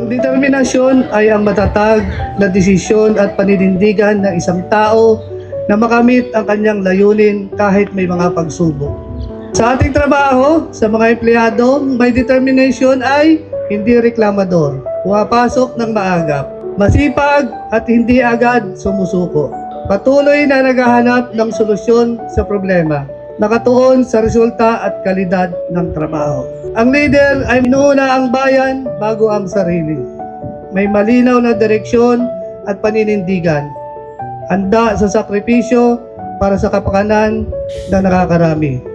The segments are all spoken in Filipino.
Ang determinasyon ay ang matatag na desisyon at paninindigan ng isang tao na makamit ang kanyang layunin kahit may mga pagsubok. Sa ating trabaho, sa mga empleyado, may determination ay hindi reklamador, pumapasok ng maagap, masipag at hindi agad sumusuko. Patuloy na naghahanap ng solusyon sa problema, nakatuon sa resulta at kalidad ng trabaho. Ang leader ay inuuna ang bayan bago ang sarili. May malinaw na direksyon at paninindigan. Handa sa sakripisyo para sa kapakanan na nakakarami.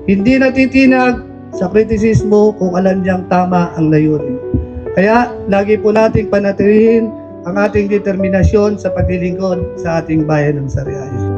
Hindi natitinag sa kritisismo kung alam niyang tama ang layunin. Kaya lagi po nating panatilihin ang ating determinasyon sa paglilingkod sa ating bayan ng Sariaya.